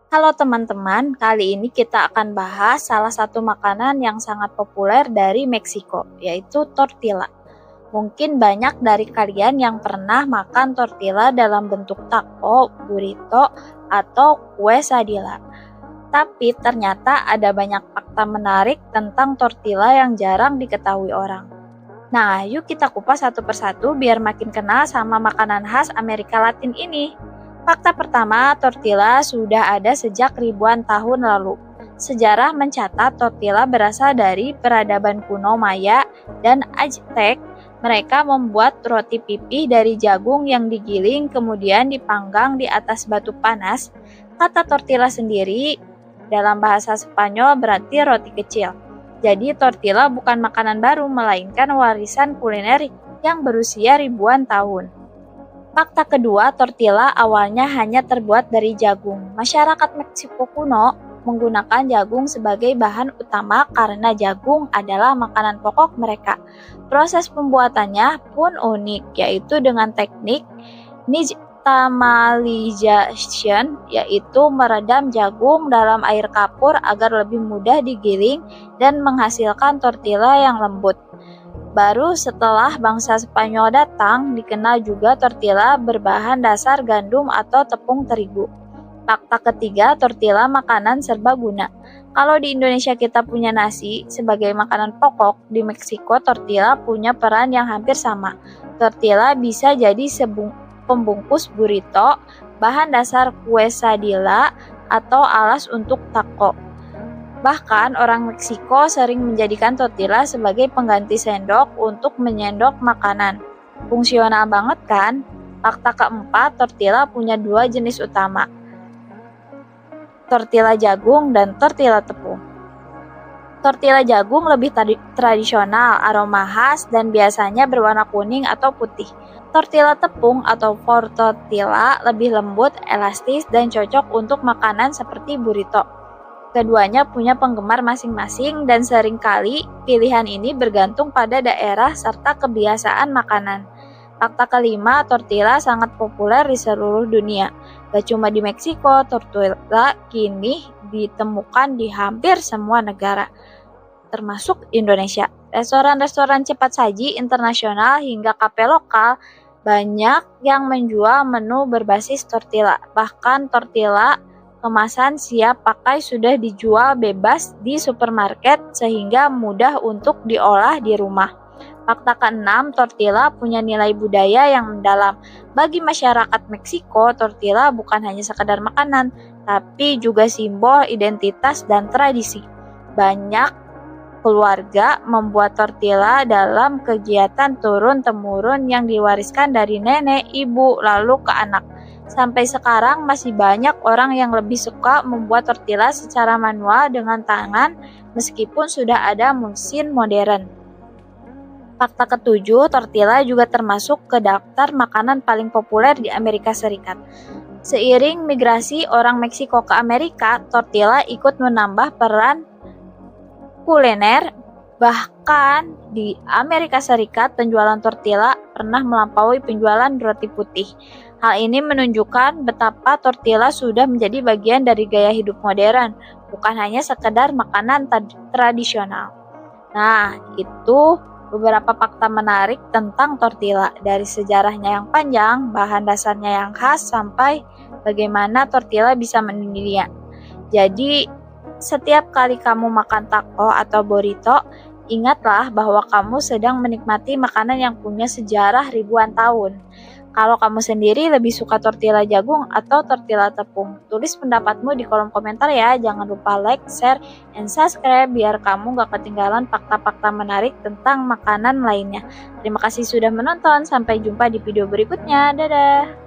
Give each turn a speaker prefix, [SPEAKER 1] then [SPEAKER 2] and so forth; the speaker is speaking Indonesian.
[SPEAKER 1] Halo teman-teman, kali ini kita akan bahas salah satu makanan yang sangat populer dari Meksiko, yaitu tortilla. Mungkin banyak dari kalian yang pernah makan tortilla dalam bentuk taco, burrito, atau quesadilla. Tapi ternyata ada banyak fakta menarik tentang tortilla yang jarang diketahui orang. Nah, yuk kita kupas satu persatu biar makin kenal sama makanan khas Amerika Latin ini. Fakta pertama, tortilla sudah ada sejak ribuan tahun lalu. Sejarah mencatat tortilla berasal dari peradaban kuno Maya dan Aztec. Mereka membuat roti pipih dari jagung yang digiling kemudian dipanggang di atas batu panas. Kata tortilla sendiri dalam bahasa Spanyol berarti roti kecil. Jadi tortilla bukan makanan baru melainkan warisan kuliner yang berusia ribuan tahun. Fakta kedua, tortilla awalnya hanya terbuat dari jagung. Masyarakat Meksiko kuno menggunakan jagung sebagai bahan utama karena jagung adalah makanan pokok mereka. Proses pembuatannya pun unik, yaitu dengan teknik nixtamalization, yaitu meredam jagung dalam air kapur agar lebih mudah digiling dan menghasilkan tortilla yang lembut. Baru setelah bangsa Spanyol datang, dikenal juga tortilla berbahan dasar gandum atau tepung terigu. Fakta ketiga, tortilla makanan serbaguna. Kalau di Indonesia kita punya nasi sebagai makanan pokok, di Meksiko tortilla punya peran yang hampir sama. Tortilla bisa jadi pembungkus burrito, bahan dasar quesadilla, atau alas untuk taco. Bahkan orang Meksiko sering menjadikan tortilla sebagai pengganti sendok untuk menyendok makanan. Fungsional banget kan? Fakta keempat, tortilla punya dua jenis utama, tortilla jagung dan tortilla tepung. Tortilla jagung lebih tradisional, aroma khas, dan biasanya berwarna kuning atau putih. Tortilla tepung atau tortilla lebih lembut, elastis, dan cocok untuk makanan seperti burrito. Keduanya punya penggemar masing-masing dan seringkali pilihan ini bergantung pada daerah serta kebiasaan makanan. Fakta kelima, tortilla sangat populer di seluruh dunia. Gak cuma di Meksiko, tortilla kini ditemukan di hampir semua negara, termasuk Indonesia. Restoran-restoran cepat saji internasional hingga kafe lokal banyak yang menjual menu berbasis tortilla. Bahkan tortilla kemasan siap pakai sudah dijual bebas di supermarket sehingga mudah untuk diolah di rumah. Fakta keenam, tortilla punya nilai budaya yang mendalam. Bagi masyarakat Meksiko, tortilla bukan hanya sekadar makanan, tapi juga simbol identitas dan tradisi. Banyak keluarga membuat tortilla dalam kegiatan turun-temurun yang diwariskan dari nenek, ibu, lalu ke anak. Sampai sekarang masih banyak orang yang lebih suka membuat tortilla secara manual dengan tangan meskipun sudah ada mesin modern. Fakta ketujuh, tortilla juga termasuk ke daftar makanan paling populer di Amerika Serikat. Seiring migrasi orang Meksiko ke Amerika, tortilla ikut menambah peran kuliner. Bahkan di Amerika Serikat, penjualan tortilla pernah melampaui penjualan roti putih. Hal ini menunjukkan betapa tortilla sudah menjadi bagian dari gaya hidup modern, bukan hanya sekedar makanan tradisional. Nah, itu beberapa fakta menarik tentang tortilla, dari sejarahnya yang panjang, bahan dasarnya yang khas, sampai bagaimana tortilla bisa mendunia. Jadi, setiap kali kamu makan taco atau burrito, ingatlah bahwa kamu sedang menikmati makanan yang punya sejarah ribuan tahun. Kalau kamu sendiri lebih suka tortilla jagung atau tortilla tepung? Tulis pendapatmu di kolom komentar ya. Jangan lupa like, share, and subscribe biar kamu gak ketinggalan fakta-fakta menarik tentang makanan lainnya. Terima kasih sudah menonton. Sampai jumpa di video berikutnya. Dadah!